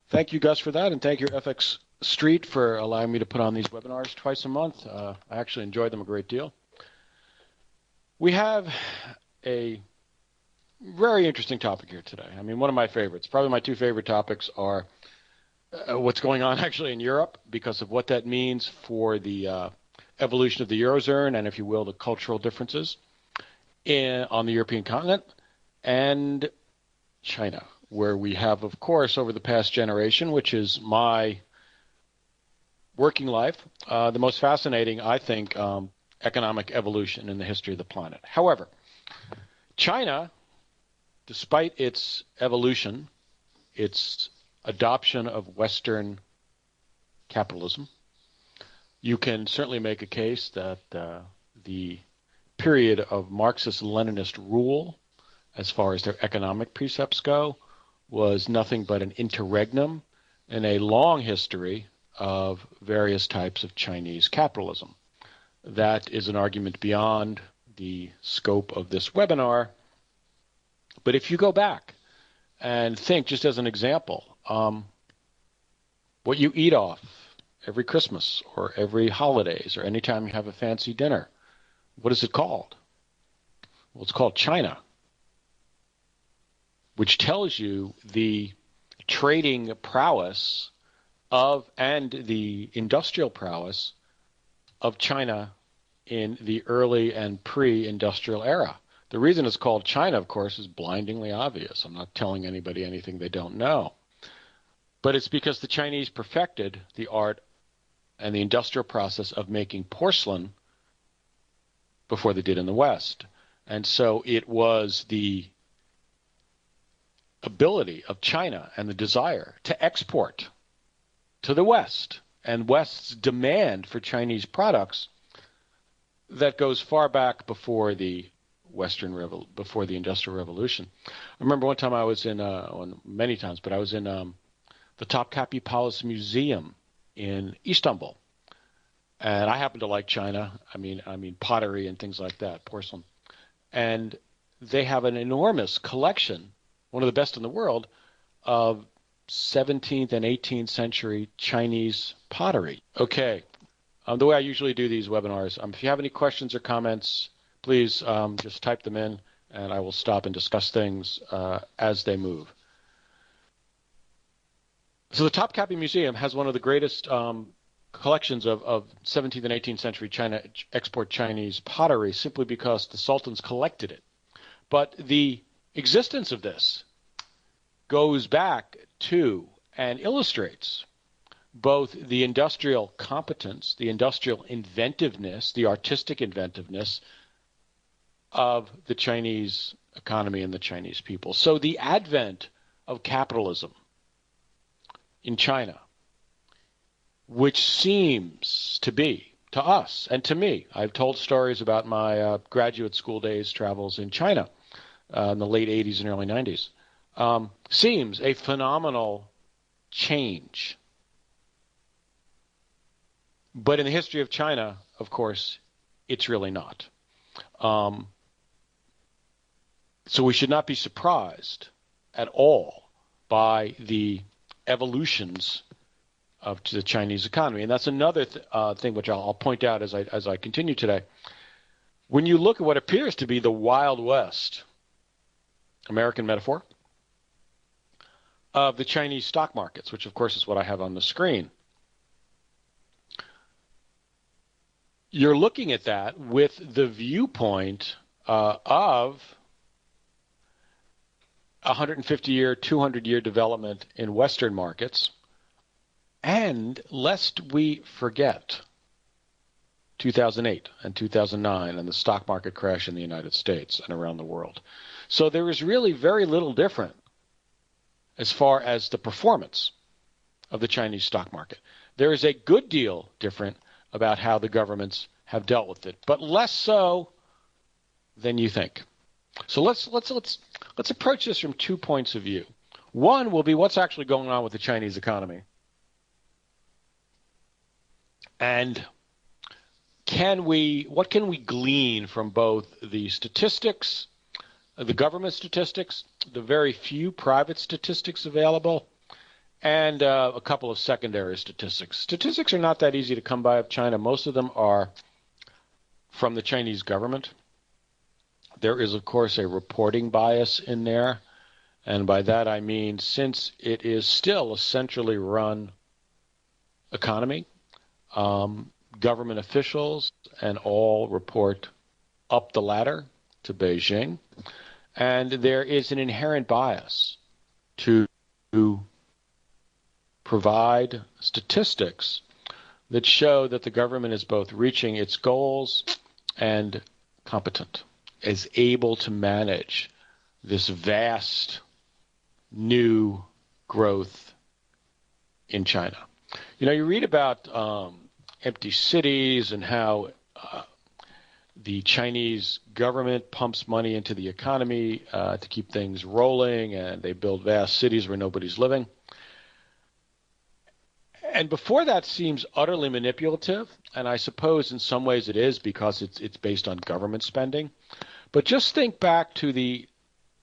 Thank you, Gus, for that, and thank you, FX Street, for allowing me to put on these webinars twice a month. I actually enjoy them a great deal. We have a very interesting topic here today. I mean, one of my favorites. Probably my two favorite topics are what's going on actually in Europe because of what that means for the evolution of the Eurozone and, if you will, the cultural differences on the European continent, and China, where we have, of course, over the past generation, which is my working life, the most fascinating, I think, economic evolution in the history of the planet. However, China, despite its evolution, its adoption of Western capitalism, you can certainly make a case that the period of Marxist-Leninist rule, as far as their economic precepts go, was nothing but an interregnum in a long history of various types of Chinese capitalism. That is an argument beyond the scope of this webinar. But if you go back and think, just as an example, what you eat off every Christmas or every holidays or anytime you have a fancy dinner, what is it called? Well, it's called China, which tells you the trading prowess of and the industrial prowess of China in the early and pre-industrial era. The reason it's called China, of course, is blindingly obvious. I'm not telling anybody anything they don't know. But it's because the Chinese perfected the art and the industrial process of making porcelain before they did in the West. And so it was the ability of China and the desire to export to the West and West's demand for Chinese products that goes far back before the before the Industrial Revolution. I remember one time I was in, many times, but I was in the Topkapi Palace Museum in Istanbul. And I happen to like China. I mean pottery and things like that, porcelain. And they have an enormous collection, one of the best in the world, of 17th and 18th century Chinese pottery. Okay, the way I usually do these webinars, if you have any questions or comments, please just type them in, and I will stop and discuss things as they move. So the Topkapi Museum has one of the greatest collections of 17th and 18th century export Chinese pottery, simply because the sultans collected it. But the existence of this goes back to and illustrates both the industrial competence, the industrial inventiveness, the artistic inventiveness of the Chinese economy and the Chinese people. So the advent of capitalism in China, which seems to be, to us and to me, I've told stories about my graduate school days travels in China in the late 80s and early 90s, seems a phenomenal change. But in the history of China, of course, it's really not. So we should not be surprised at all by the evolutions of the Chinese economy. And that's another thing which I'll point out as I continue today. When you look at what appears to be the Wild West, American metaphor, of the Chinese stock markets, which of course is what I have on the screen, you're looking at that with the viewpoint of 150-year, 200-year development in Western markets, and lest we forget 2008 and 2009 and the stock market crash in the United States and around the world. So there is really very little different as far as the performance of the Chinese stock market. There is a good deal different about how the governments have dealt with it, but less so than you think. So let's approach this from 2 points of view. One will be what's actually going on with the Chinese economy, and what can we glean from both the statistics, the government statistics, the very few private statistics available, and a couple of secondary statistics. Statistics are not that easy to come by of China. Most of them are from the Chinese government. There is, of course, a reporting bias in there. And by that I mean, since it is still a centrally run economy, government officials and all report up the ladder to Beijing. And there is an inherent bias to provide statistics that show that the government is both reaching its goals and competent, is able to manage this vast new growth in China. You know, you read about empty cities and how the Chinese government pumps money into the economy to keep things rolling, and they build vast cities where nobody's living. And before that seems utterly manipulative, and I suppose in some ways it is because it's based on government spending. But just think back to the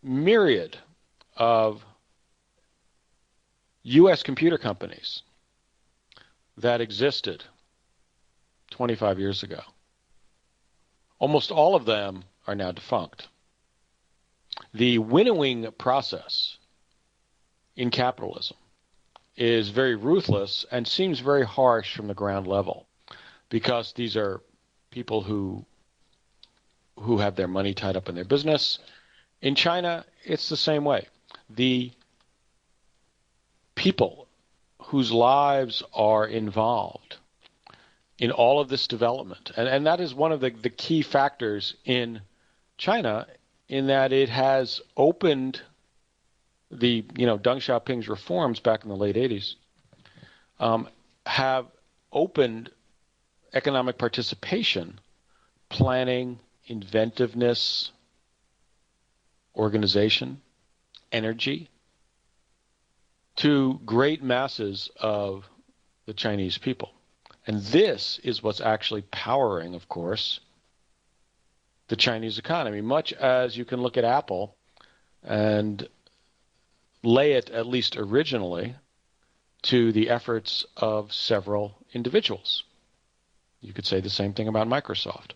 myriad of U.S. computer companies that existed 25 years ago. Almost all of them are now defunct. The winnowing process in capitalism is very ruthless and seems very harsh from the ground level, because these are people who have their money tied up in their business. In China, it's the same way. The people whose lives are involved in all of this development, and that is one of the key factors in China, in that it has opened the, Deng Xiaoping's reforms back in the late 80s have opened economic participation, planning, inventiveness, organization, energy to great masses of the Chinese people. And this is what's actually powering, of course, the Chinese economy, much as you can look at Apple and lay it, at least originally, to the efforts of several individuals. You could say the same thing about Microsoft.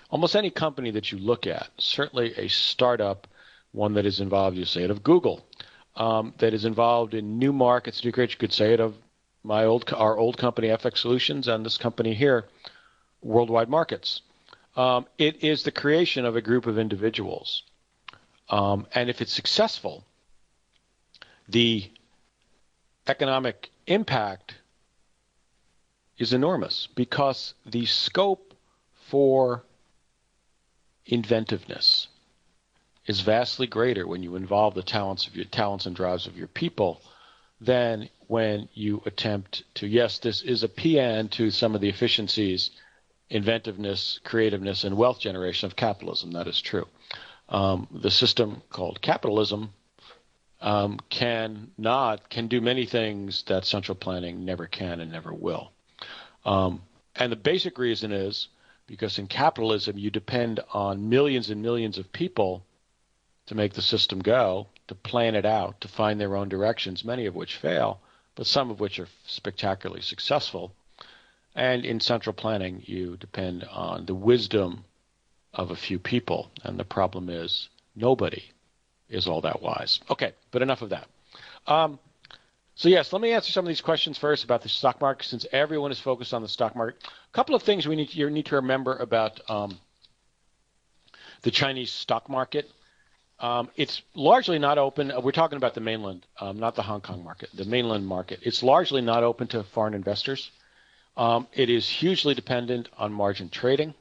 Almost any company that you look at, certainly a startup, one that is involved, you say it of Google, that is involved in new markets, you could say it of our old company, FX Solutions, and this company here, Worldwide Markets. It is the creation of a group of individuals. And if it's successful, the economic impact is enormous, because the scope for inventiveness is vastly greater when you involve the talents and drives of your people than when you attempt to, yes, this is a paean to some of the efficiencies, inventiveness, creativeness, and wealth generation of capitalism. That is true. The system called capitalism can do many things that central planning never can and never will. And the basic reason is because in capitalism you depend on millions and millions of people to make the system go, to plan it out, to find their own directions, many of which fail, but some of which are spectacularly successful. And in central planning, you depend on the wisdom of a few people, and the problem is nobody is all that wise. Okay, but enough of that. So yes, let me answer some of these questions first about the stock market, since everyone is focused on the stock market. A couple of things you need to remember about the Chinese stock market. It's largely not open. We're talking about the mainland, not the Hong Kong market, the mainland market. It's largely not open to foreign investors. It is hugely dependent on margin trading.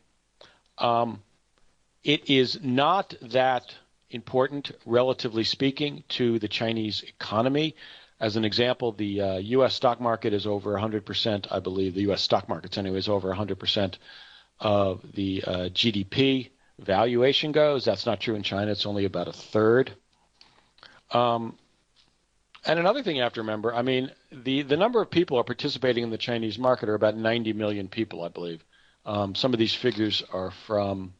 It is not that important, relatively speaking, to the Chinese economy. As an example, the U.S. stock market is over 100%, I believe. The U.S. stock markets, anyway, is over 100% of the GDP. Valuation goes. That's not true in China. It's only about a third. And another thing you have to remember, I mean, the number of people who are participating in the Chinese market are about 90 million people, I believe. Some of these figures are from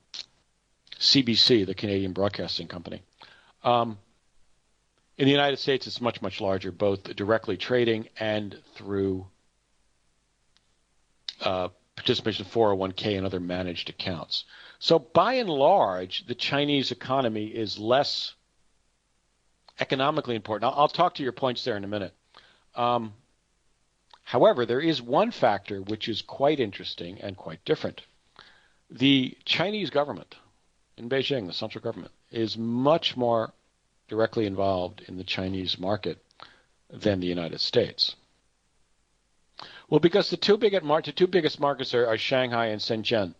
CBC, the Canadian Broadcasting Company. In the United States, it's much, much larger, both directly trading and through participation in 401k and other managed accounts. So by and large, the Chinese economy is less economically important. I'll talk to your points there in a minute. However, there is one factor which is quite interesting and quite different. The Chinese government in Beijing, the central government, is much more directly involved in the Chinese market than the United States. Well, because the two biggest markets are Shanghai and Shenzhen,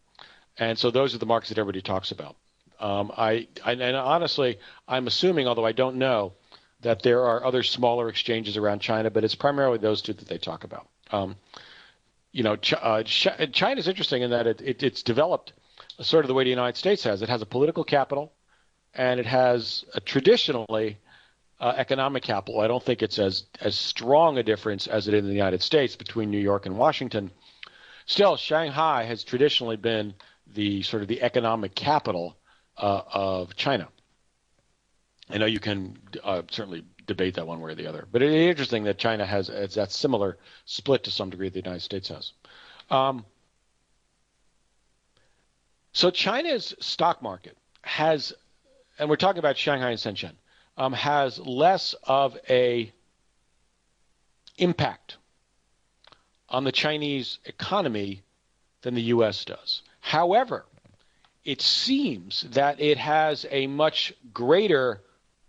and so those are the markets that everybody talks about. And honestly, I'm assuming, although I don't know, that there are other smaller exchanges around China, but it's primarily those two that they talk about. China is interesting in that it's developed sort of the way the United States has. It has a political capital, and it has a traditionally economic capital. I don't think it's as strong a difference as it is in the United States between New York and Washington. Still, Shanghai has traditionally been the sort of the economic capital of China. I know you can certainly debate that one way or the other, but it is interesting that China has that similar split to some degree that the United States has. So China's stock market has, and we're talking about Shanghai and Shenzhen, has less of a impact on the Chinese economy than the U.S. does. However, it seems that it has a much greater,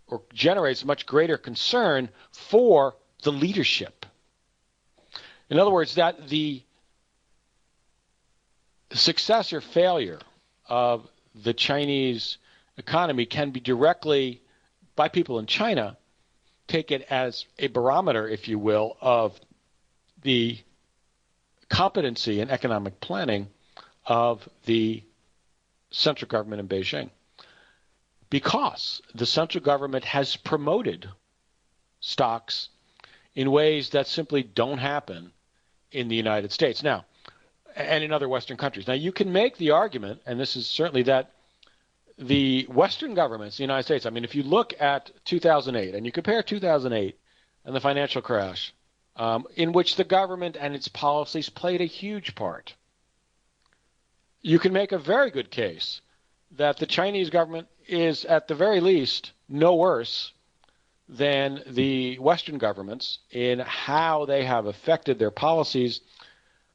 or generates much greater concern for the leadership. In other words, that the success or failure of the Chinese economy can be directly, by people in China, taken as a barometer, if you will, of the competency in economic planning of the central government in Beijing. Because the central government has promoted stocks in ways that simply don't happen in the United States. Now, and in other Western countries. Now, you can make the argument, and this is certainly that the Western governments, the United States, I mean, if you look at 2008 and you compare 2008 and the financial crash, in which the government and its policies played a huge part, you can make a very good case that the Chinese government is, at the very least, no worse than the Western governments in how they have affected their policies,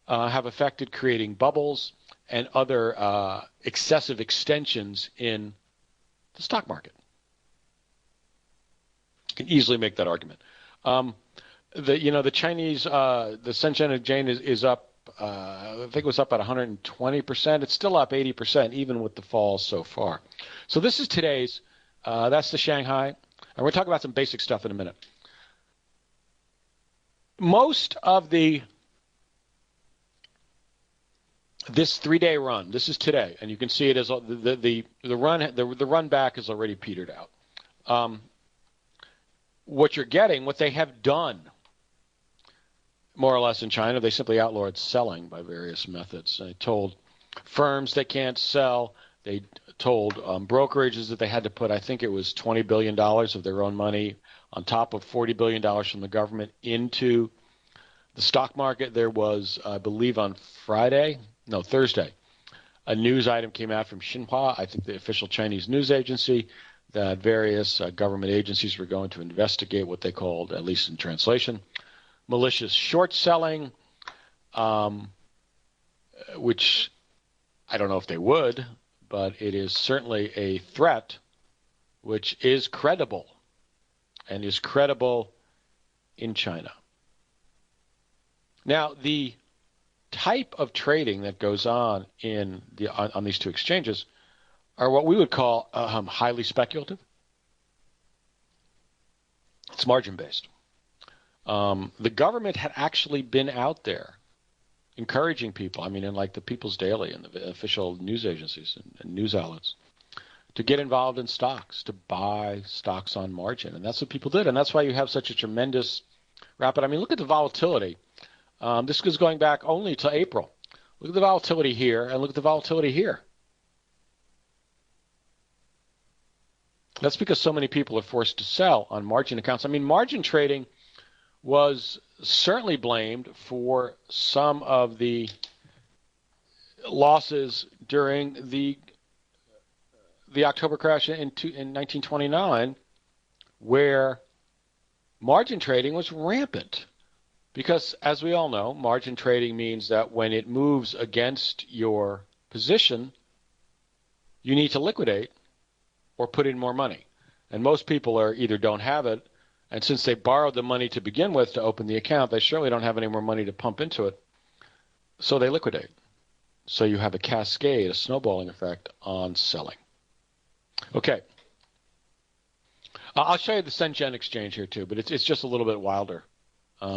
have affected creating bubbles and other excessive extensions in the stock market. You can easily make that argument. The Chinese, the Shenzhen Exchange is up. I think it was up at 120%. It's still up 80%, even with the fall so far. So this is today's. That's the Shanghai, and we're talking about some basic stuff in a minute. Most of this 3-day run. This is today, and you can see it as the run back is already petered out. What you're getting, what they have done, more or less in China, they simply outlawed selling by various methods. They told firms they can't sell. They told brokerages that they had to put, I think it was $20 billion of their own money on top of $40 billion from the government into the stock market. There was, I believe on Thursday, a news item came out from Xinhua, I think the official Chinese news agency, that various government agencies were going to investigate what they called, at least in translation, malicious short selling, which I don't know if they would, but it is certainly a threat which is credible and is credible in China. Now, the type of trading that goes on on these two exchanges are what we would call highly speculative. It's margin-based. The government had actually been out there encouraging people, I mean, in like the People's Daily and the official news agencies and news outlets, to get involved in stocks, to buy stocks on margin. And that's what people did. And that's why you have such a tremendous rapid. I mean, look at the volatility. This is going back only to April. Look at the volatility here and look at the volatility here. That's because so many people are forced to sell on margin accounts. I mean, margin trading was certainly blamed for some of the losses during the October crash in 1929, where margin trading was rampant. Because, as we all know, margin trading means that when it moves against your position, you need to liquidate or put in more money. And most people are either don't have it, and since they borrowed the money to begin with to open the account, they surely don't have any more money to pump into it, so they liquidate. So you have a cascade, a snowballing effect on selling. Okay. I'll show you the Shenzhen exchange here too, but it's just a little bit wilder.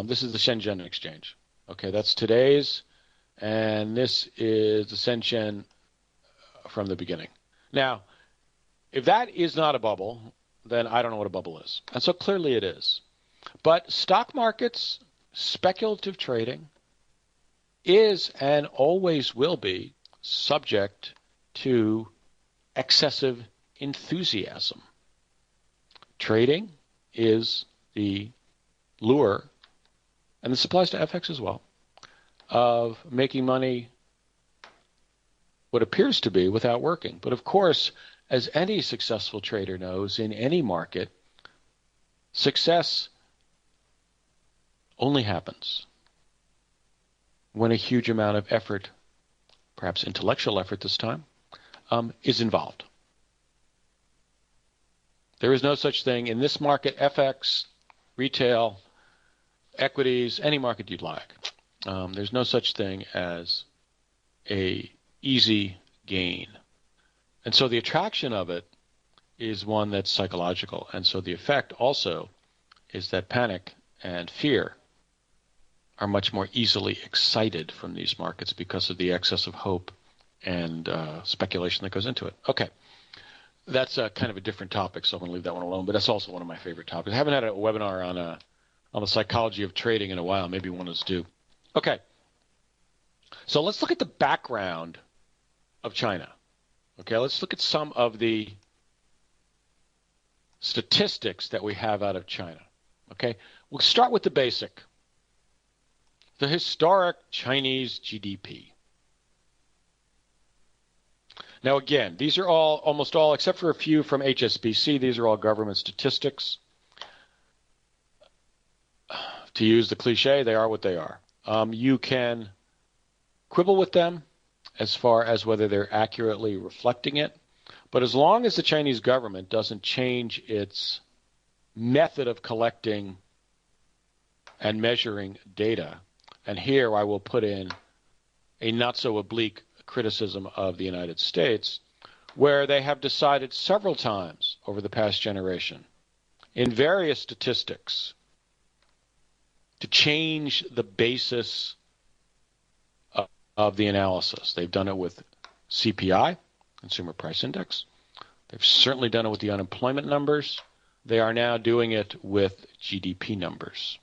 This is the Shenzhen exchange. Okay, that's today's, and this is the Shenzhen from the beginning. Now, if that is not a bubble, then I don't know what a bubble is. And so clearly it is. But stock markets, speculative trading, is and always will be subject to excessive enthusiasm. Trading is the lure, and this applies to FX as well, of making money what appears to be without working. But of course, as any successful trader knows, in any market, success only happens when a huge amount of effort, perhaps intellectual effort this time, is involved. There is no such thing in this market, FX, retail, equities, any market you'd like. There's no such thing as a easy gain. And so the attraction of it is one that's psychological. And so the effect also is that panic and fear are much more easily excited from these markets because of the excess of hope and speculation that goes into it. Okay. That's kind of a different topic, so I'm going to leave that one alone. But that's also one of my favorite topics. I haven't had a webinar on the psychology of trading in a while. Maybe one is due. Okay. So let's look at the background of China. Okay, let's look at some of the statistics that we have out of China. Okay, we'll start with the basic. The historic Chinese GDP. Now again, these are all, almost all, except for a few from HSBC, these are all government statistics. To use the cliche, they are what they are. You can quibble with them as far as whether they're accurately reflecting it, but as long as the Chinese government doesn't change its method of collecting and measuring data, and here I will put in a not so oblique criticism of the United States, where they have decided several times over the past generation in various statistics to change the basis of the analysis. They've done it with CPI, Consumer Price Index. They've certainly done it with the unemployment numbers. They are now doing it with GDP numbers.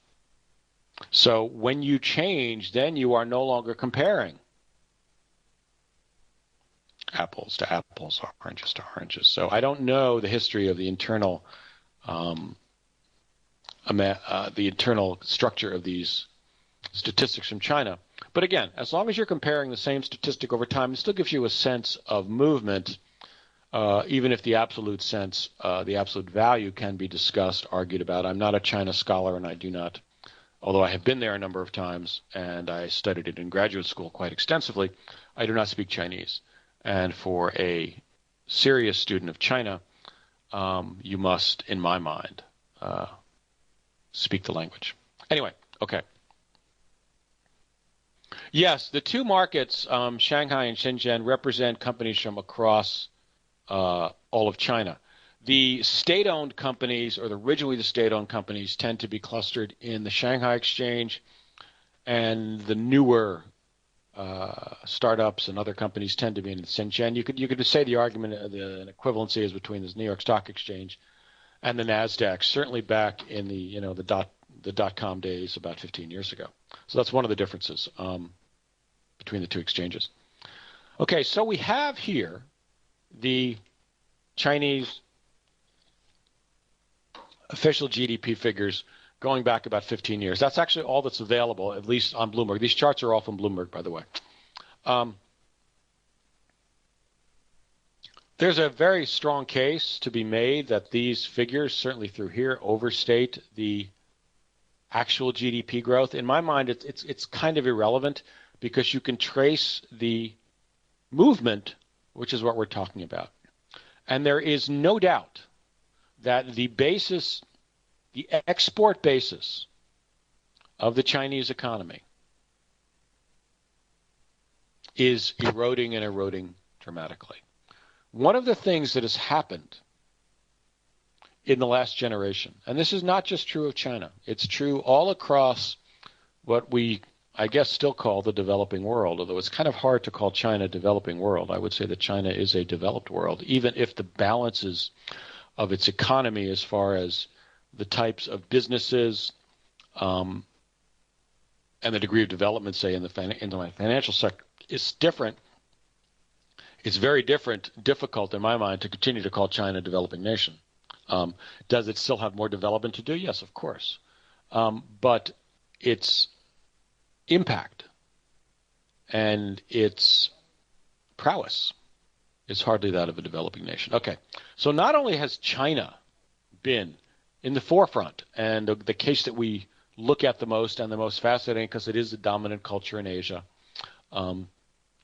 So when you change, then you are no longer comparing apples to apples, oranges to oranges. So I don't know the history of the internal structure of these statistics from China. But again, as long as you're comparing the same statistic over time, it still gives you a sense of movement, even if the absolute sense, the absolute value can be discussed, argued about. I'm not a China scholar, and I do not, although I have been there a number of times, and I studied it in graduate school quite extensively, I do not speak Chinese. And for a serious student of China, you must, in my mind, speak the language. Anyway, okay. Yes, the two markets, Shanghai and Shenzhen, represent companies from across all of China. The state-owned companies, or originally the state-owned companies, tend to be clustered in the Shanghai Exchange, and the newer startups and other companies tend to be in Shenzhen. You could say the argument, an equivalency is between the New York Stock Exchange and the Nasdaq, certainly back in the dot-com days about 15 years ago. So that's one of the differences between the two exchanges. Okay, so we have here the Chinese official GDP figures going back about 15 years. That's actually all that's available, at least on Bloomberg. These charts are all from Bloomberg, by the way. There's a very strong case to be made that these figures, certainly through here, overstate the actual GDP growth. In my mind, it's kind of irrelevant because you can trace the movement, which is what we're talking about. And there is no doubt that the basis, the export basis of the Chinese economy is eroding and eroding dramatically. One of the things that has happened in the last generation, and this is not just true of China, it's true all across what we, I guess, still call the developing world, although it's kind of hard to call China a developing world. I would say that China is a developed world, even if the balances of its economy as far as the types of businesses and the degree of development, say, in the financial sector is different. It's very difficult in my mind to continue to call China a developing nation. Does it still have more development to do? Yes, of course. But its impact and its prowess is hardly that of a developing nation. Okay, so not only has China been in the forefront, and the case that we look at the most and the most fascinating because it is the dominant culture in Asia.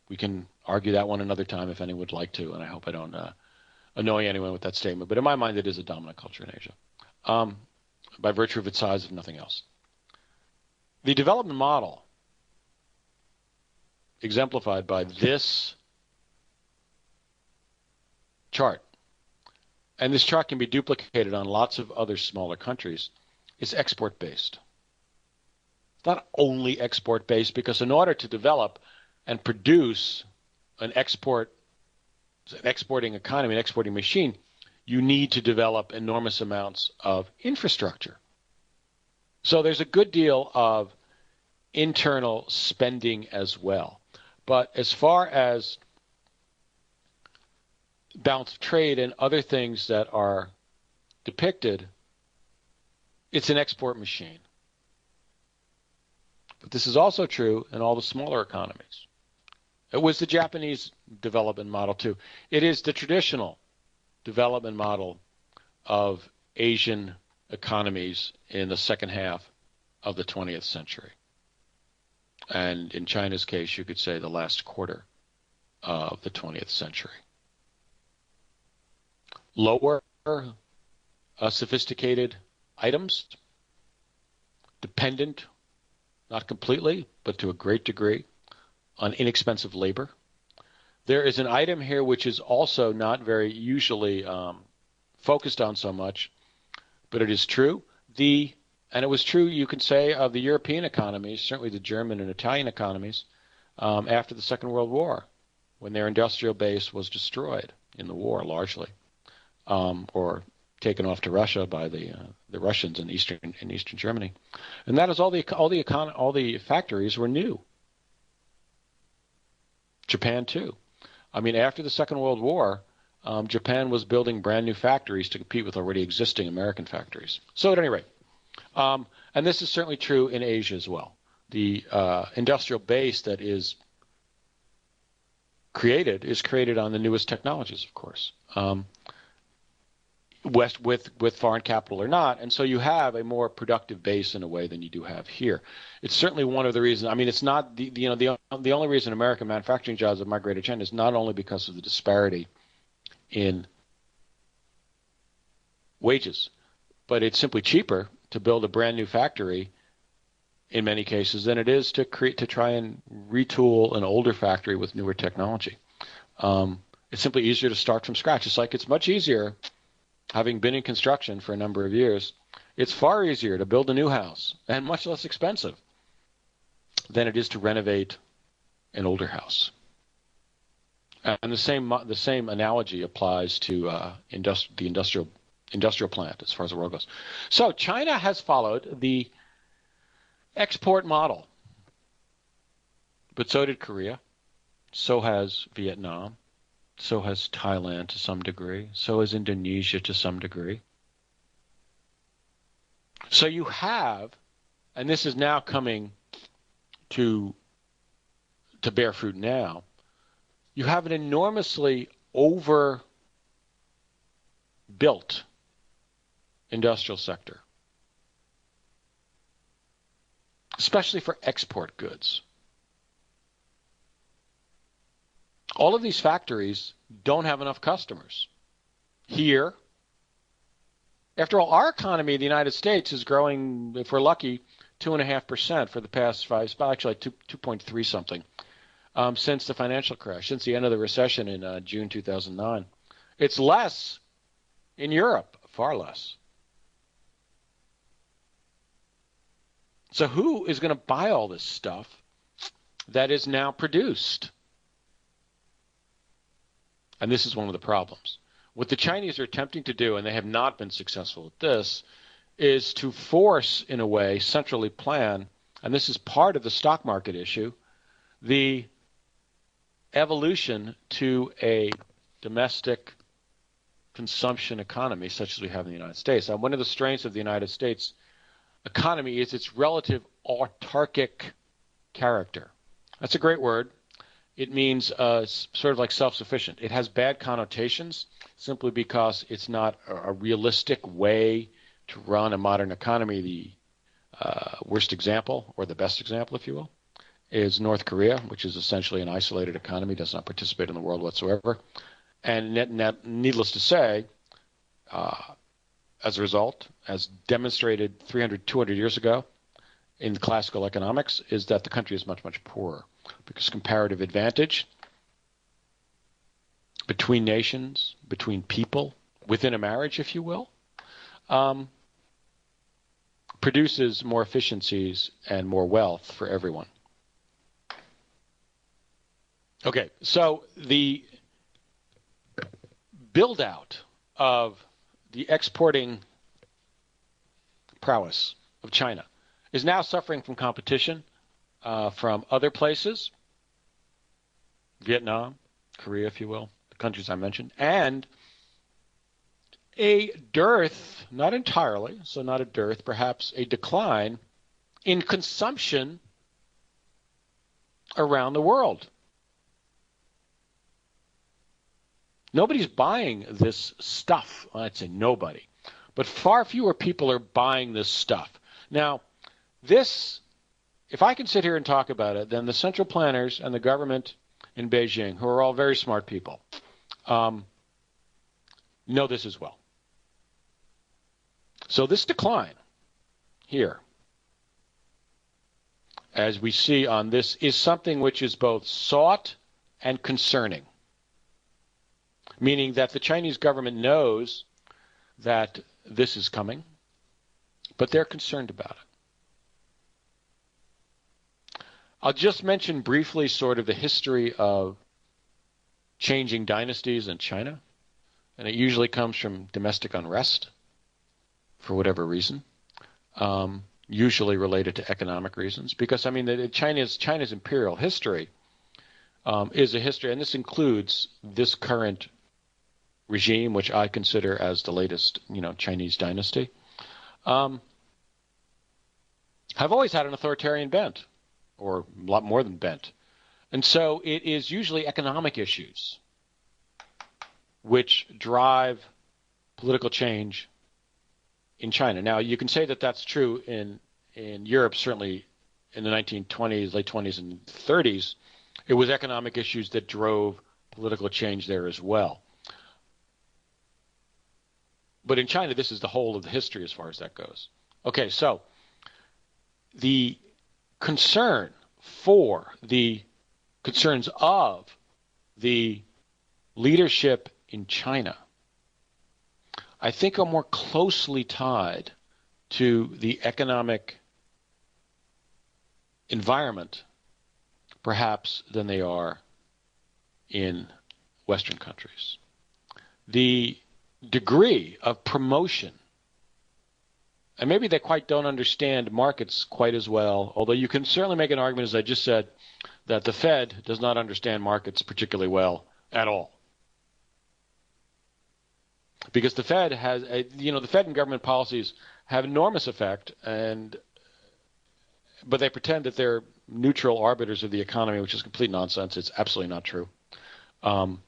We can argue that one another time if anyone would like to, and I hope I don't annoy anyone with that statement. But in my mind, it is a dominant culture in Asia, by virtue of its size, if nothing else. The development model, exemplified by this chart, and this chart can be duplicated on lots of other smaller countries, is export-based. It's not only export-based, because in order to develop and produce an exporting economy, an exporting machine, you need to develop enormous amounts of infrastructure. So there's a good deal of internal spending as well. But as far as balance of trade and other things that are depicted, it's an export machine. But this is also true in all the smaller economies. It was the Japanese development model too. It is the traditional development model of Asian economies in the second half of the 20th century. And in China's case, you could say the last quarter of the 20th century. Lower sophisticated items, dependent, not completely, but to a great degree, on inexpensive labor. There is an item here which is also not very usually focused on so much, but it is true. And it was true, you can say, of the European economies, certainly the German and Italian economies, after the Second World War, when their industrial base was destroyed in the war, largely, or taken off to Russia by the Russians in eastern Germany. And that is all the factories were new. Japan too. I mean, after the Second World War, Japan was building brand new factories to compete with already existing American factories. So at any rate, and this is certainly true in Asia as well. The industrial base that is created on the newest technologies, of course, with foreign capital or not, and so you have a more productive base in a way than you do have here. It's certainly one of the reasons. I mean, it's not the only reason American manufacturing jobs have migrated to China is not only because of the disparity in wages, but it's simply cheaper to build a brand new factory in many cases than it is to try and retool an older factory with newer technology. It's simply easier to start from scratch. It's like it's much easier, having been in construction for a number of years, it's far easier to build a new house and much less expensive than it is to renovate an older house. And the same analogy applies to the industrial plant as far as the world goes. So China has followed the export model, but so did Korea, so has Vietnam, so has Thailand to some degree, so has Indonesia to some degree. So you have, and this is now coming to bear fruit now, you have an enormously overbuilt industrial sector, especially for export goods. All of these factories don't have enough customers. Here, after all, our economy in the United States is growing, if we're lucky, 2.5% for the past actually 2.3 something, since the financial crash, since the end of the recession in June 2009. It's less in Europe, far less. So who is going to buy all this stuff that is now produced? And this is one of the problems. What the Chinese are attempting to do, and they have not been successful at this, is to force, in a way, centrally plan, and this is part of the stock market issue, the evolution to a domestic consumption economy such as we have in the United States. And one of the strengths of the United States economy is its relative autarkic character. That's a great word. It means sort of like self-sufficient. It has bad connotations simply because it's not a realistic way to run a modern economy. The worst example, or the best example, if you will, is North Korea, which is essentially an isolated economy, does not participate in the world whatsoever. And needless to say, as a result, as demonstrated 300, 200 years ago in classical economics, is that the country is much, much poorer because comparative advantage between nations, between people, within a marriage, if you will, produces more efficiencies and more wealth for everyone. Okay, so the build-out of the exporting prowess of China is now suffering from competition from other places, Vietnam, Korea, if you will, the countries I mentioned, and a dearth, not entirely, so not a dearth, perhaps a decline in consumption around the world. Nobody's buying this stuff. Well, I'd say nobody. But far fewer people are buying this stuff. Now, this, if I can sit here and talk about it, then the central planners and the government in Beijing, who are all very smart people, know this as well. So this decline here, as we see on this, is something which is both sought and concerning, meaning that the Chinese government knows that this is coming, but they're concerned about it. I'll just mention briefly sort of the history of changing dynasties in China, and it usually comes from domestic unrest for whatever reason, usually related to economic reasons, because, I mean, China's imperial history is a history, and this includes this current regime, which I consider as the latest, Chinese dynasty, have always had an authoritarian bent, or a lot more than bent. And so it is usually economic issues which drive political change in China. Now, you can say that that's true in Europe, certainly in the 1920s, late 20s, and 30s. It was economic issues that drove political change there as well. But in China, this is the whole of the history as far as that goes. Okay, so the concern for the concerns of the leadership in China, I think, are more closely tied to the economic environment, perhaps, than they are in Western countries. The degree of promotion, and maybe they quite don't understand markets quite as well, although you can certainly make an argument, as I just said, that the Fed does not understand markets particularly well at all. Because the Fed has, the Fed and government policies have enormous effect, but they pretend that they're neutral arbiters of the economy, which is complete nonsense. It's absolutely not true. The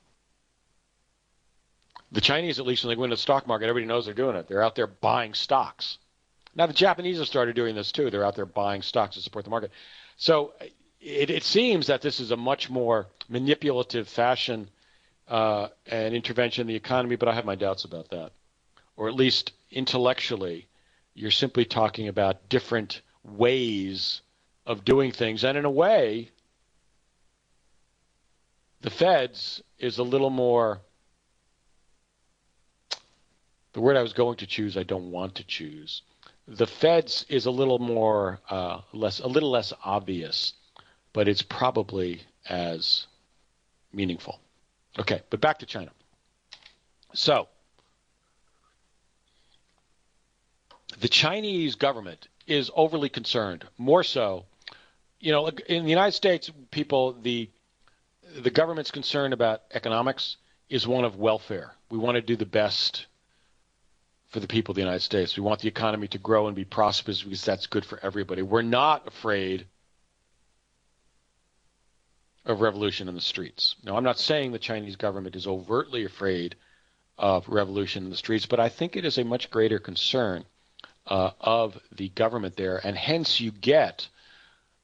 Chinese, at least when they go into the stock market, everybody knows they're doing it. They're out there buying stocks. Now, the Japanese have started doing this too. They're out there buying stocks to support the market. So it seems that this is a much more manipulative fashion and intervention in the economy, but I have my doubts about that. Or at least intellectually, you're simply talking about different ways of doing things. And in a way, the Fed's is a little more, the word I was going to choose, I don't want to choose. The Fed's is a little more, a little less obvious, but it's probably as meaningful. Okay, but back to China. So, the Chinese government is overly concerned, more so. You know, in the United States, people, the government's concern about economics is one of welfare. We want to do the best for the people of the United States. We want the economy to grow and be prosperous because that's good for everybody. We're not afraid of revolution in the streets. Now, I'm not saying the Chinese government is overtly afraid of revolution in the streets, but I think it is a much greater concern of the government there, and hence you get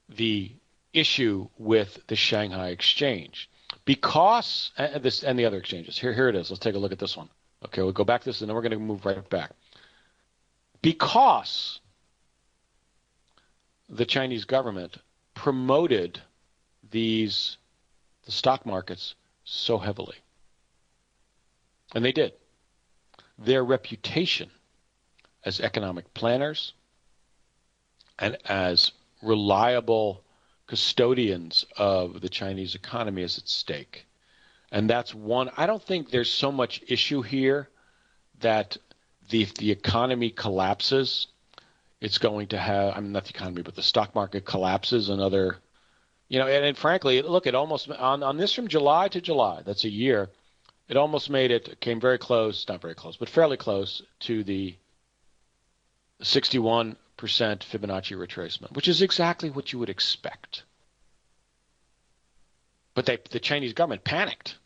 the issue with the Shanghai Exchange because this and the other exchanges. Here it is. Let's take a look at this one. Okay, we'll go back to this, and then we're going to move right back. Because the Chinese government promoted the stock markets so heavily, and they did, their reputation as economic planners and as reliable custodians of the Chinese economy is at stake. And that's one. I don't think there's so much issue here that if the economy collapses, it's going to have, I mean, not the economy, but the stock market collapses another, you know, and frankly, look, it almost, on this from July to July, that's a year, it almost came very close, not very close, but fairly close to the 61% Fibonacci retracement, which is exactly what you would expect. But the Chinese government panicked,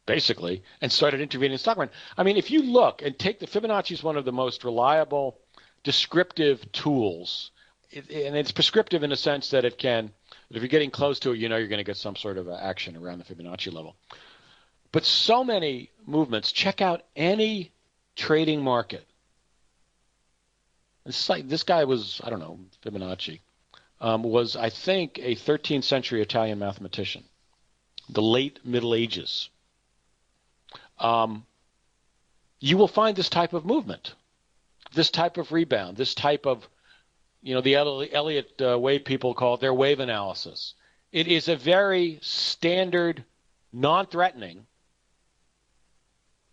basically, and started intervening in the stock market. I mean, if you look and take the Fibonacci is one of the most reliable descriptive tools, and it's prescriptive in the sense that it can, if you're getting close to it, you know you're going to get some sort of action around the Fibonacci level. But so many movements, check out any trading market. It's like this guy was, I don't know, Fibonacci, was, I think, a 13th century Italian mathematician, the late Middle Ages. You will find this type of movement, this type of rebound, this type of, you know, the Elliott wave people call it their wave analysis. It is a very standard, non-threatening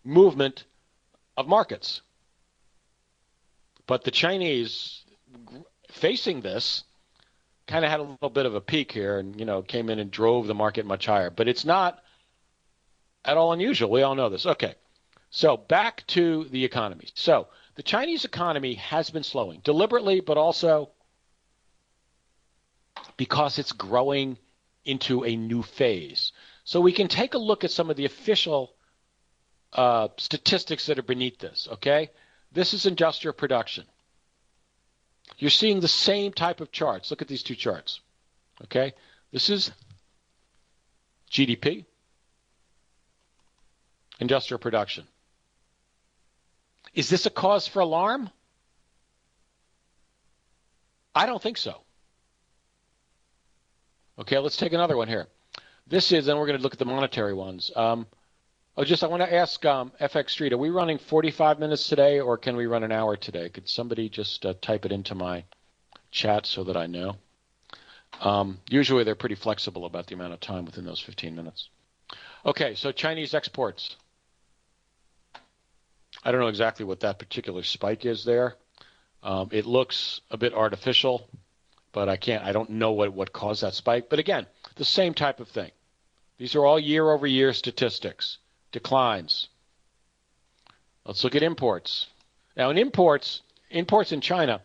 movement of markets. But the Chinese, facing this, kind of had a little bit of a peak here and, you know, came in and drove the market much higher. But it's not at all unusual. We all know this. Okay. So back to the economy. So the Chinese economy has been slowing deliberately, but also because it's growing into a new phase. So we can take a look at some of the official statistics that are beneath this, okay? This is industrial production. You're seeing the same type of charts. Look at these two charts, okay? This is GDP, industrial production. Is this a cause for alarm? I don't think so. Okay, let's take another one here. This is, and we're going to look at the monetary ones. I want to ask FX Street, are we running 45 minutes today or can we run an hour today? Could somebody just type it into my chat so that I know? Usually they're pretty flexible about the amount of time within those 15 minutes. Okay, so Chinese exports. I don't know exactly what that particular spike is there. It looks a bit artificial, but I don't know what caused that spike. But again, the same type of thing. These are all year-over-year statistics. Declines. Let's look at imports. Now, in imports, imports in China,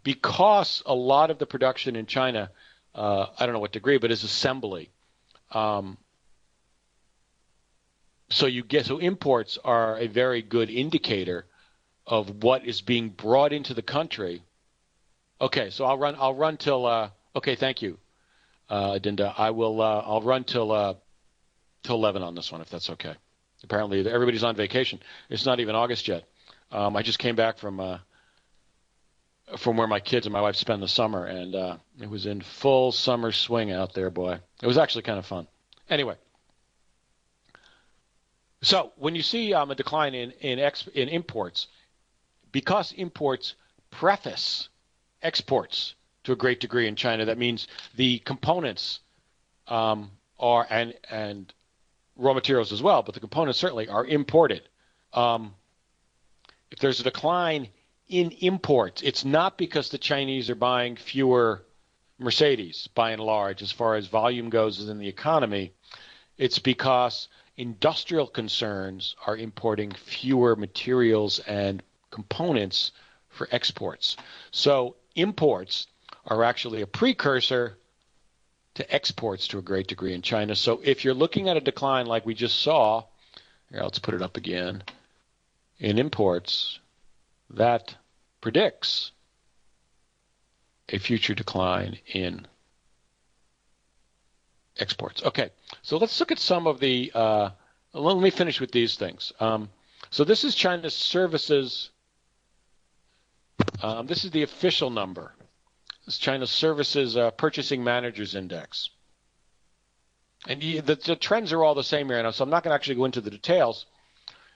because a lot of the production in China, I don't know what degree, but is assembly. So imports are a very good indicator of what is being brought into the country. Okay, so I'll run till okay, thank you, Dinda. I'll run till 11 on this one, if that's okay. Apparently everybody's on vacation. It's not even August yet. I just came back from where my kids and my wife spend the summer, and it was in full summer swing out there, boy. It was actually kind of fun. Anyway, so when you see a decline in imports, because imports preface exports to a great degree in China, that means the components are and raw materials as well, but the components certainly are imported. If there's a decline in imports, it's not because the Chinese are buying fewer Mercedes, by and large, as far as volume goes in the economy. It's because industrial concerns are importing fewer materials and components for exports. So imports are actually a precursor to exports to a great degree in China. So if you're looking at a decline like we just saw, here, let's put it up again, in imports, that predicts a future decline in exports. Okay, so let's look at some of the, let me finish with these things. So this is China's services. This is the official number. This is China's Services Purchasing Managers Index. And the trends are all the same here now, so I'm not going to actually go into the details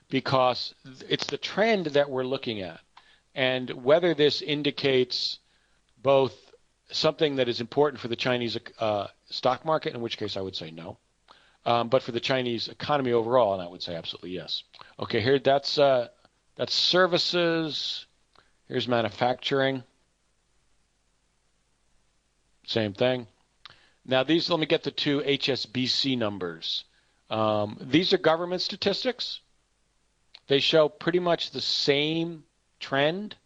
because it's the trend that we're looking at. And whether this indicates both something that is important for the Chinese stock market, in which case I would say no, but for the Chinese economy overall, and I would say absolutely yes. Okay, here that's services. Here's manufacturing. Same thing. Now let me get the two HSBC numbers. These are government statistics. They show pretty much the same trend.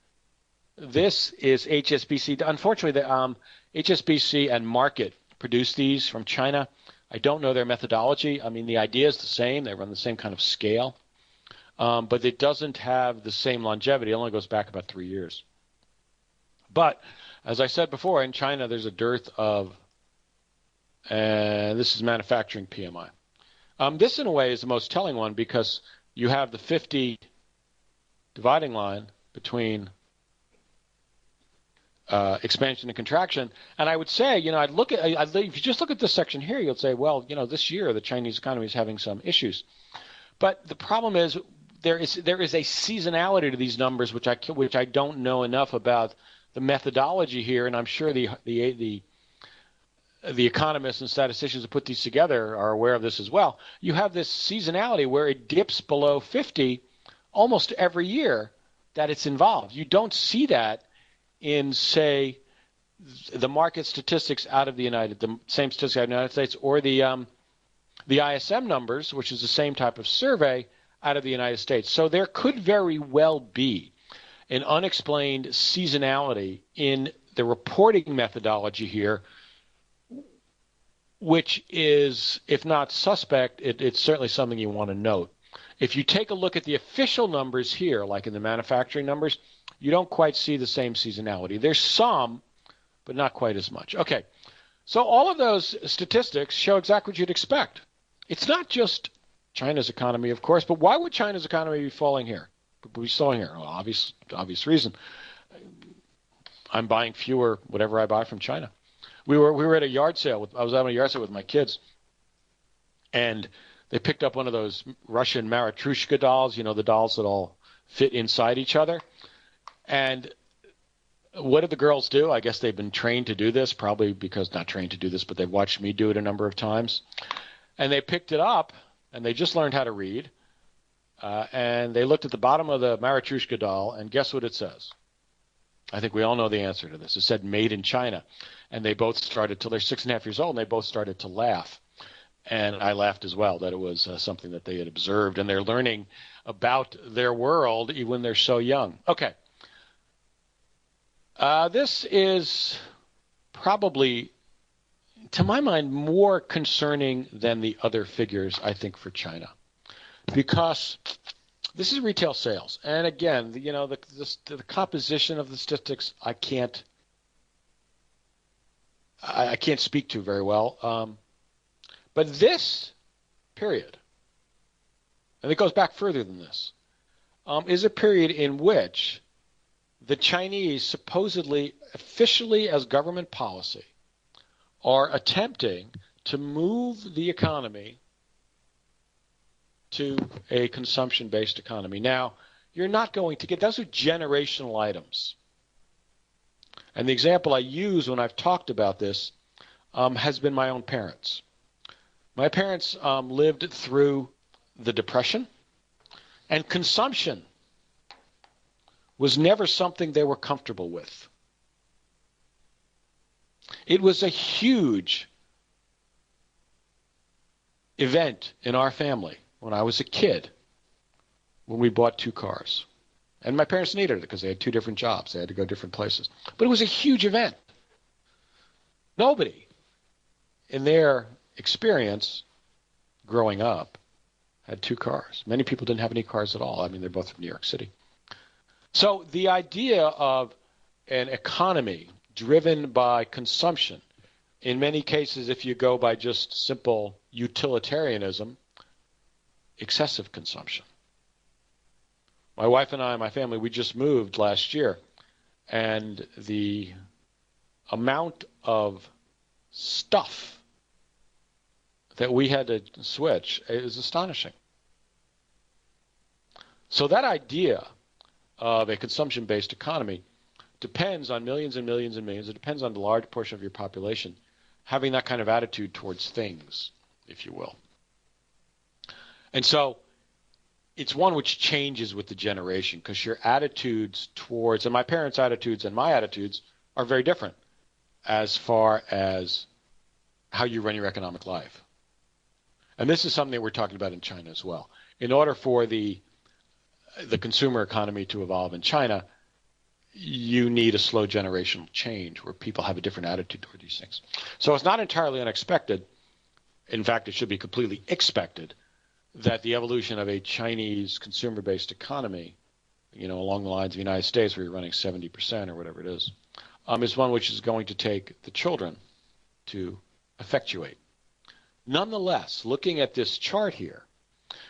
This is HSBC. Unfortunately, the HSBC and Market produce these from China. I don't know their methodology. I mean, the idea is the same. They run the same kind of scale. But it doesn't have the same longevity. It only goes back about 3 years. But as I said before, in China, there's a dearth of, this is manufacturing PMI. This, in a way, is the most telling one because you have the 50 dividing line between expansion and contraction. And I would say, if you just look at this section here, you'll say, well, this year the Chinese economy is having some issues. But the problem is there is a seasonality to these numbers, which I don't know enough about the methodology here, and I'm sure the economists and statisticians who put these together are aware of this as well. You have this seasonality where it dips below 50 almost every year that it's involved. You don't see that in, say, the market statistics out of the same statistics out of the United States, or the ISM numbers, which is the same type of survey out of the United States. So there could very well be an unexplained seasonality in the reporting methodology here, which is, if not suspect, it's certainly something you want to note. If you take a look at the official numbers here, like in the manufacturing numbers, you don't quite see the same seasonality. There's some, but not quite as much. Okay, so all of those statistics show exactly what you'd expect. It's not just China's economy, of course, but why would China's economy be falling here? Be slowing here? Well, obvious reason. I'm buying fewer whatever I buy from China. We were at a yard sale. I was at a yard sale with my kids, and they picked up one of those Russian Matryoshka dolls. The dolls that all fit inside each other. And what did the girls do? I guess they've been trained to do this, probably because not trained to do this, but they've watched me do it a number of times. And they picked it up, and they just learned how to read. And they looked at the bottom of the Matryoshka doll, and guess what it says? I think we all know the answer to this. It said "Made in China," and they both started till they're 6.5 years old, and they both started to laugh. And I laughed as well, that it was something that they had observed, and they're learning about their world even when they're so young. Okay. This is probably, to my mind, more concerning than the other figures, I think, for China, because this is retail sales. And again, the composition of the statistics, I can't speak to very well. But this period, and it goes back further than this, is a period in which the Chinese supposedly, officially as government policy, are attempting to move the economy to a consumption-based economy. Now, you're not going to get, those are generational items. And the example I use when I've talked about this has been my own parents. My parents lived through the Depression, and consumption was never something they were comfortable with. It was a huge event in our family when I was a kid, when we bought 2 cars. And my parents needed it because they had 2 different jobs. They had to go different places. But it was a huge event. Nobody in their experience growing up had 2 cars. Many people didn't have any cars at all. I mean, they're both from New York City. So the idea of an economy driven by consumption, in many cases, if you go by just simple utilitarianism, excessive consumption. My wife and I, my family, we just moved last year, and the amount of stuff that we had to switch is astonishing. So that idea of a consumption-based economy depends on millions and millions and millions. It depends on the large portion of your population having that kind of attitude towards things, if you will. And so it's one which changes with the generation, because your attitudes towards, and my parents' attitudes and my attitudes are very different as far as how you run your economic life. And this is something that we're talking about in China as well. In order for the consumer economy to evolve in China, you need a slow generational change where people have a different attitude toward these things. So it's not entirely unexpected. In fact, it should be completely expected that the evolution of a Chinese consumer-based economy, along the lines of the United States, where you're running 70% or whatever it is one which is going to take the children to effectuate. Nonetheless, looking at this chart here,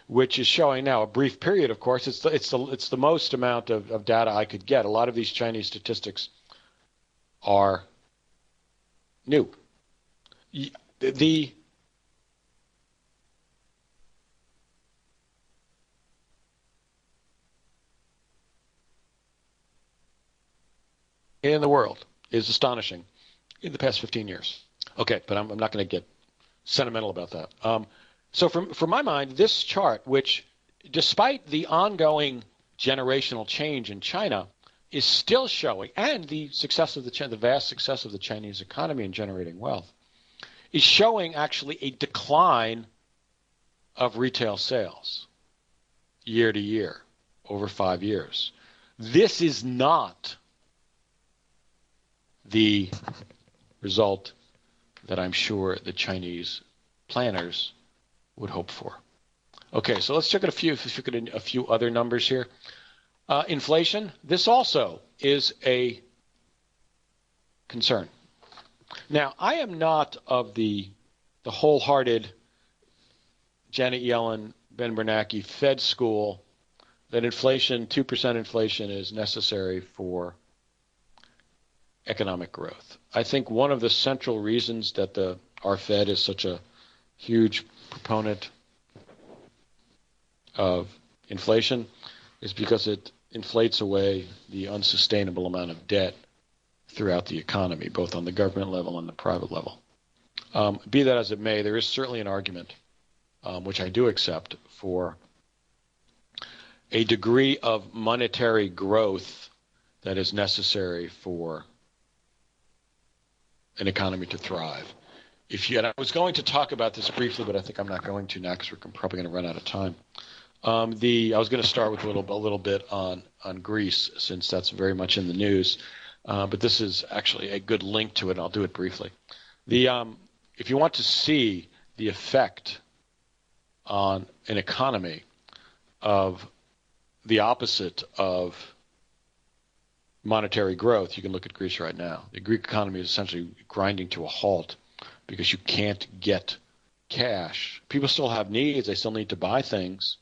which is showing now a brief period, of course, it's the most amount of data I could get. A lot of these Chinese statistics are new. In the world is astonishing in the past 15 years. Okay, but I'm not going to get sentimental about that. So from my mind, this chart, which despite the ongoing generational change in China, is still showing, and the success of the vast success of the Chinese economy in generating wealth, is showing actually a decline of retail sales year to year over 5 years. This is not the result that I'm sure the Chinese planners would hope for. Okay, so let's look at a few other numbers here. Inflation, this also is a concern. Now, I am not of the wholehearted Janet Yellen, Ben Bernanke Fed school that 2% inflation is necessary for economic growth. I think one of the central reasons that our Fed is such a huge proponent of inflation is because it inflates away the unsustainable amount of debt throughout the economy, both on the government level and the private level. Be that as it may, there is certainly an argument, which I do accept, for a degree of monetary growth that is necessary for an economy to thrive. And I was going to talk about this briefly, but I think I'm not going to now because we're probably going to run out of time. I was going to start with a little bit on Greece, since that's very much in the news. but this is actually a good link to it, and I'll do it briefly. If you want to see the effect on an economy of the opposite of monetary growth, you can look at Greece right now. The Greek economy is essentially grinding to a halt because you can't get cash. People still have needs. They still need to buy things,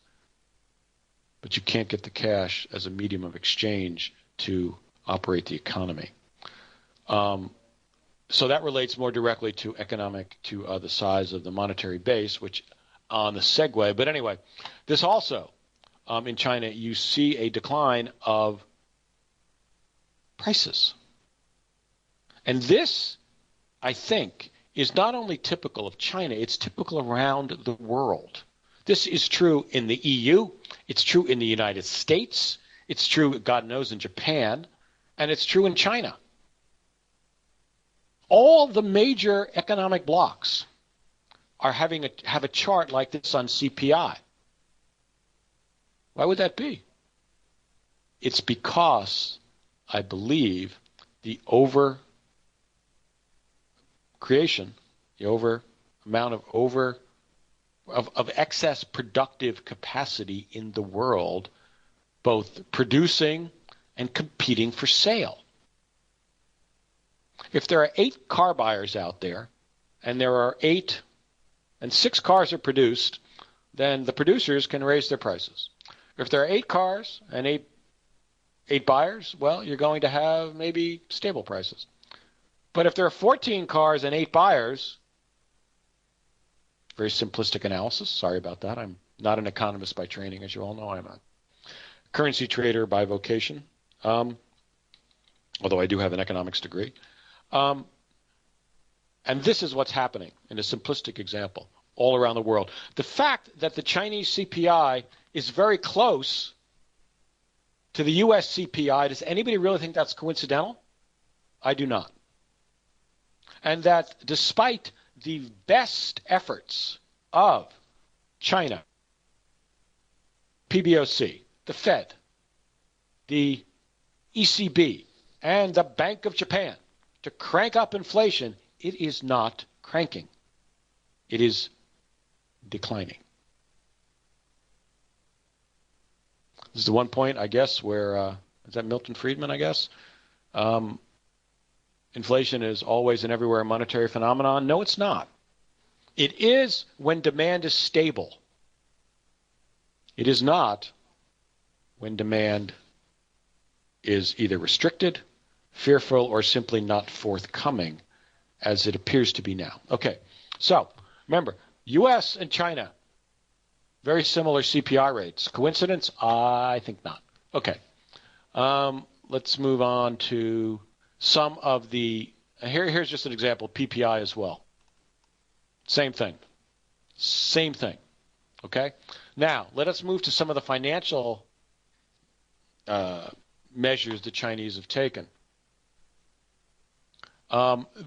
but you can't get the cash as a medium of exchange to operate the economy. So that relates more directly to the size of the monetary base, which on the segue. But anyway, this also, in China, you see a decline of prices. And this, I think, is not only typical of China, it's typical around the world. This is true in the EU, it's true in the United States, it's true, God knows, in Japan, and it's true in China. All the major economic blocs are have a chart like this on CPI. Why would that be? It's because, I believe, the over creation, the amount of excess productive capacity in the world, both producing and competing for sale. If there are 8 car buyers out there, and there are 6 cars are produced, then the producers can raise their prices. If there are 8 cars and 8 buyers, well, you're going to have maybe stable prices. But if there are 14 cars and 8 buyers, very simplistic analysis, sorry about that. I'm not an economist by training, as you all know. I'm a currency trader by vocation, although I do have an economics degree. And this is what's happening in a simplistic example all around the world. The fact that the Chinese CPI is very close to the U.S. CPI, does anybody really think that's coincidental? I do not. And that despite the best efforts of China, PBOC, the Fed, the ECB, and the Bank of Japan to crank up inflation, it is not cranking. It is declining. This is the one point, I guess, where, is that Milton Friedman, I guess? Inflation is always and everywhere a monetary phenomenon. No, it's not. It is when demand is stable. It is not when demand is either restricted, fearful, or simply not forthcoming, as it appears to be now. Okay, so remember, U.S. and China, very similar CPI rates. Coincidence? I think not. Okay, let's move on to some of the, here's just an example, PPI as well. Same thing. Same thing. Okay? Now, let us move to some of the financial measures the Chinese have taken.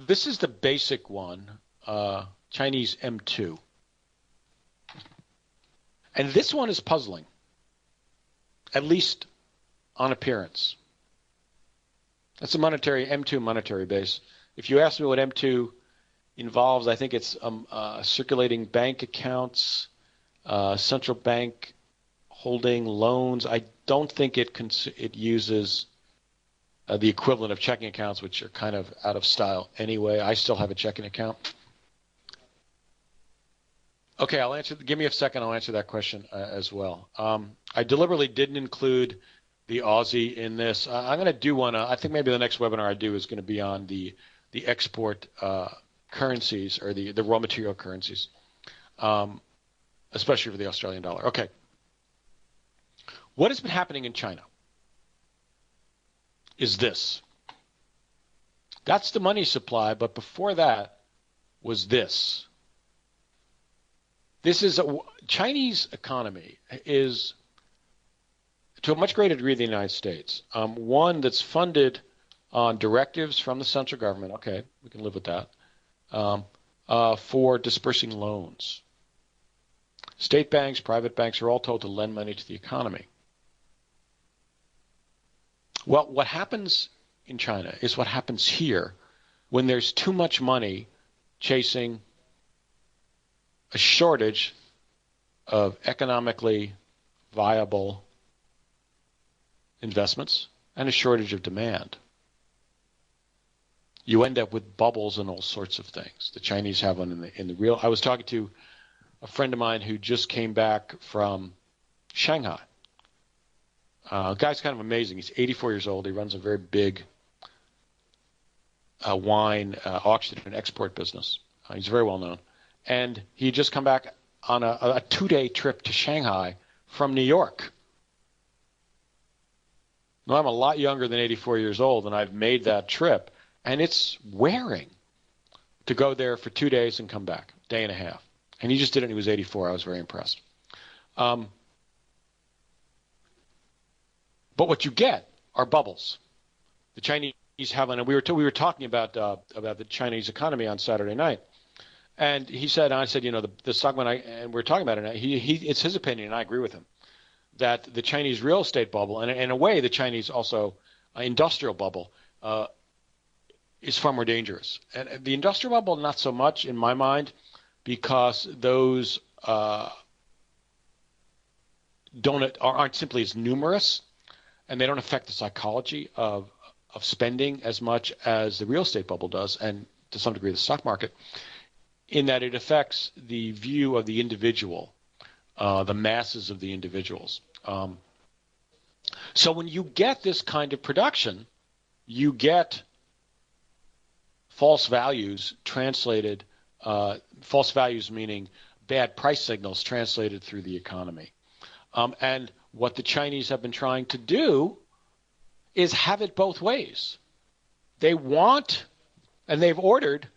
This is the basic one, Chinese M2. And this one is puzzling, at least on appearance. That's a M2 monetary base. If you ask me what M2 involves, I think it's circulating bank accounts, central bank holding loans. I don't think it uses the equivalent of checking accounts, which are kind of out of style anyway. I still have a checking account. Okay, give me a second. I'll answer that question as well. I deliberately didn't include the Aussie in this. I'm going to do one. I think maybe the next webinar I do is going to be on the export currencies, or the raw material currencies, especially for the Australian dollar. Okay. What has been happening in China is this. That's the money supply, but before that was this. Chinese economy is, to a much greater degree than the United States, one that's funded on directives from the central government. Okay, we can live with that. For dispersing loans. State banks, private banks are all told to lend money to the economy. Well, what happens in China is what happens here when there's too much money chasing a shortage of economically viable investments and a shortage of demand. You end up with bubbles and all sorts of things. The Chinese have one in the real. I was talking to a friend of mine who just came back from Shanghai. Guy's kind of amazing. He's 84 years old. He runs a very big wine auction and export business. He's very well known. And he had just come back on a 2-day trip to Shanghai from New York. Now, I'm a lot younger than 84 years old, and I've made that trip. And it's wearing to go there for 2 days and come back, day and a half. And he just did it, and he was 84. I was very impressed. But what you get are bubbles. The Chinese have, and we were talking about the Chinese economy on Saturday night. And he said, and I said, the stock market, and we're talking about it. It's his opinion, and I agree with him, that the Chinese real estate bubble, and in a way, the Chinese also industrial bubble, is far more dangerous. And the industrial bubble, not so much in my mind, because those aren't simply as numerous, and they don't affect the psychology of spending as much as the real estate bubble does, and to some degree the stock market, in that it affects the view of the individual, the masses of the individuals. So when you get this kind of production, you get false values translated, false values meaning bad price signals translated through the economy. And what the Chinese have been trying to do is have it both ways. They want, and they've ordered,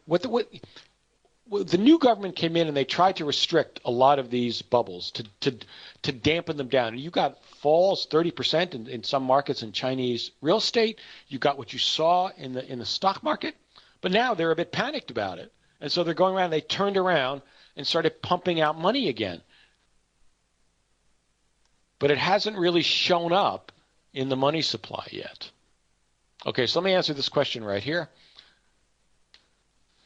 the new government came in and they tried to restrict a lot of these bubbles to dampen them down. And you got falls 30% in some markets in Chinese real estate. You got what you saw in the stock market. But now they're a bit panicked about it. And so they're going around, they turned around and started pumping out money again. But it hasn't really shown up in the money supply yet. Okay, so let me answer this question right here.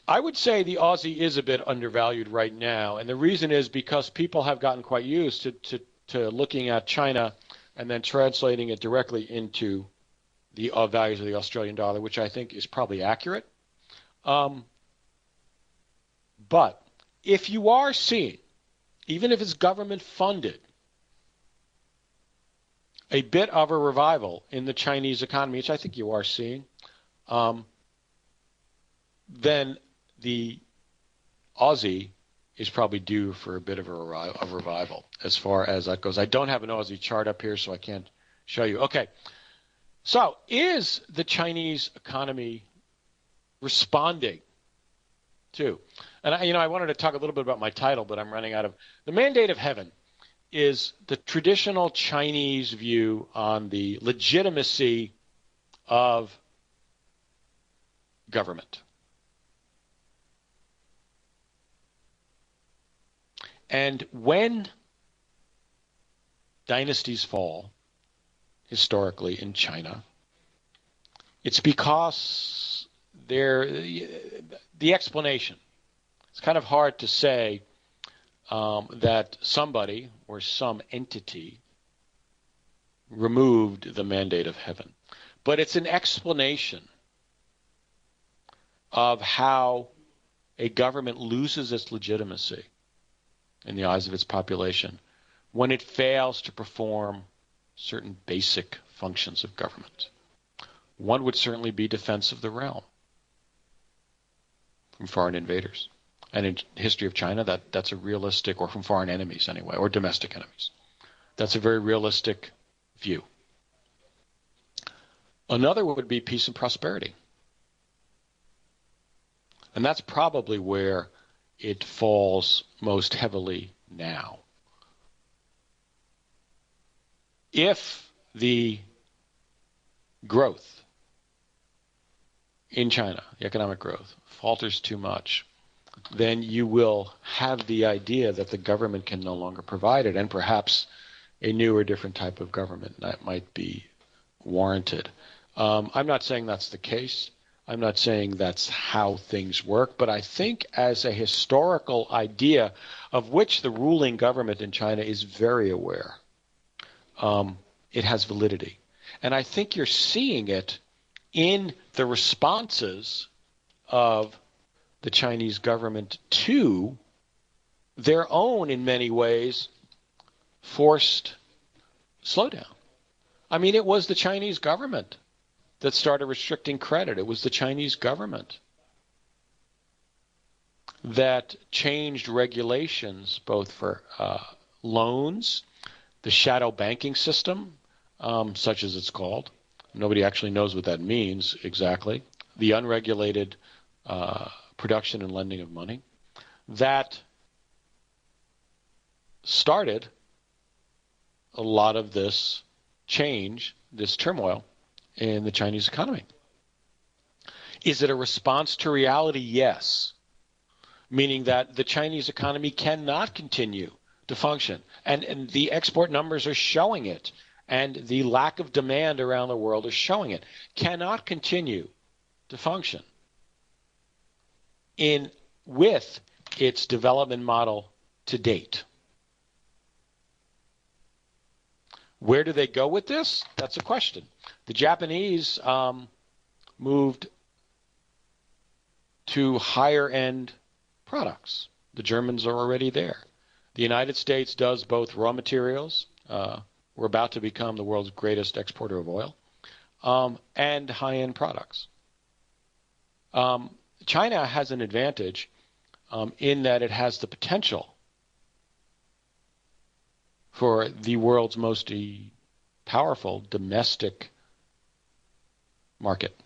I would say the Aussie is a bit undervalued right now, and the reason is because people have gotten quite used to looking at China and then translating it directly into the values of the Australian dollar, which I think is probably accurate. But if you are seeing, even if it's government funded, a bit of a revival in the Chinese economy, which I think you are seeing, then the Aussie is probably due for a bit of a revival as far as that goes. I don't have an Aussie chart up here, so I can't show you. Okay, so is the Chinese economy responding to? And I wanted to talk a little bit about my title, but I'm running out of. The Mandate of Heaven is the traditional Chinese view on the legitimacy of government. And when dynasties fall, historically in China, it's because the explanation. It's kind of hard to say that somebody or some entity removed the mandate of heaven. But it's an explanation of how a government loses its legitimacy in the eyes of its population when it fails to perform certain basic functions of government. One would certainly be defense of the realm from foreign invaders. And in the history of China, that's a realistic, or from foreign enemies anyway, or domestic enemies. That's a very realistic view. Another would be peace and prosperity. And that's probably where it falls most heavily now. If the growth in China, the economic growth, falters too much, then you will have the idea that the government can no longer provide it, and perhaps a new or different type of government that might be warranted. I'm not saying that's the case. I'm not saying that's how things work, but I think as a historical idea of which the ruling government in China is very aware, it has validity. And I think you're seeing it in the responses of the Chinese government to their own, in many ways, forced slowdown. I mean, it was the Chinese government that started restricting credit. It was the Chinese government that changed regulations both for loans, the shadow banking system, such as it's called. Nobody actually knows what that means exactly. The unregulated production and lending of money. That started a lot of this change, this turmoil in the Chinese economy. Is it a response to reality? Yes. Meaning that the Chinese economy cannot continue to function. And the export numbers are showing it. And the lack of demand around the world is showing it. Cannot continue to function with its development model to date. Where do they go with this? That's a question. The Japanese moved to higher end products. The Germans are already there. The United States does both raw materials. We're about to become the world's greatest exporter of oil, and high-end products. China has an advantage in that it has the potential for the world's most powerful domestic market.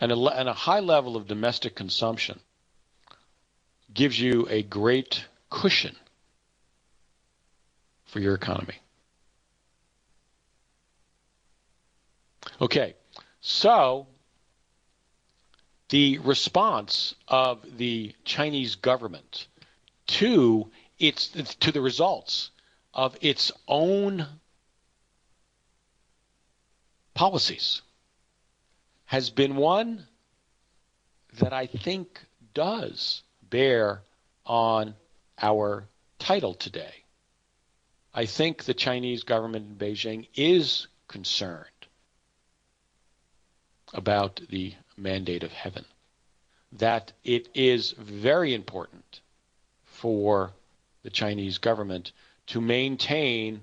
And a high level of domestic consumption gives you a great cushion for your economy. Okay, so the response of the Chinese government to the results of its own policies has been one that I think does bear on our title today. I think the Chinese government in Beijing is concerned about the mandate of heaven, that it is very important for the Chinese government to maintain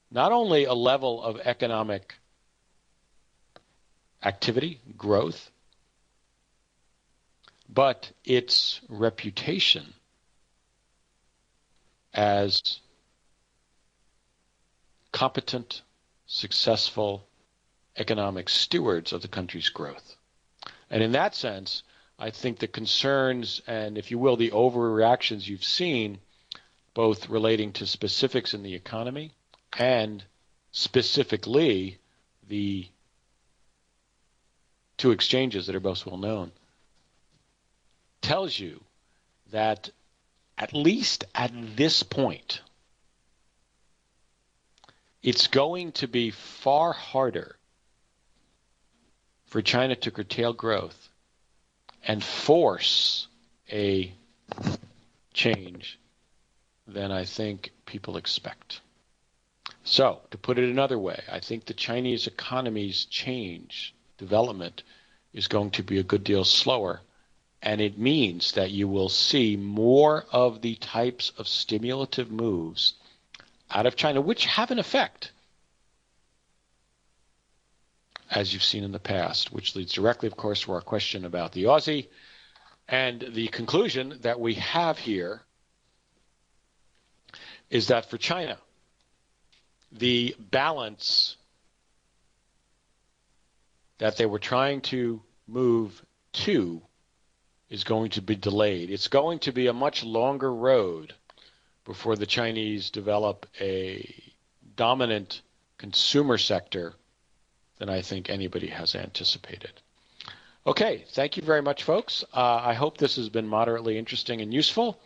not only a level of economic activity, growth, but its reputation as competent, successful economic stewards of the country's growth. And in that sense, I think the concerns and, if you will, the overreactions you've seen, both relating to specifics in the economy and specifically the two exchanges that are most well known, tells you that at least at this point, it's going to be far harder for China to curtail growth and force a change than I think people expect. So, to put it another way, I think the Chinese economy's development is going to be a good deal slower, and it means that you will see more of the types of stimulative moves out of China, which have an effect, as you've seen in the past, which leads directly, of course, to our question about the Aussie. And the conclusion that we have here is that for China, the balance that they were trying to move to is going to be delayed. It's going to be a much longer road before the Chinese develop a dominant consumer sector than I think anybody has anticipated. Okay, thank you very much, folks. I hope this has been moderately interesting and useful.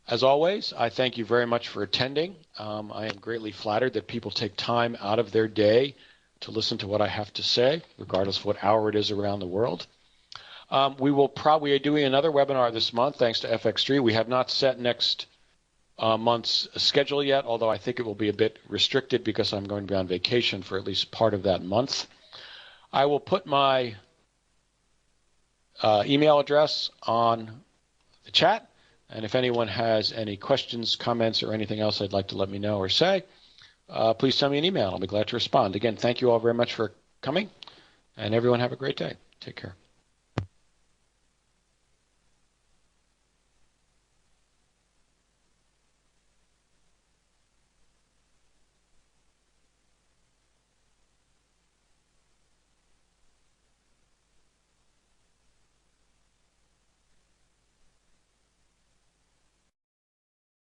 As always, I thank you very much for attending. I am greatly flattered that people take time out of their day to listen to what I have to say, regardless of what hour it is around the world. We are doing another webinar this month, thanks to FX Street. We have not set next month's schedule yet, although I think it will be a bit restricted because I'm going to be on vacation for at least part of that month. I will put my email address on the chat, and if anyone has any questions, comments, or anything else they'd like to let me know or say, please send me an email. I'll be glad to respond. Again, thank you all very much for coming, and everyone have a great day. Take care.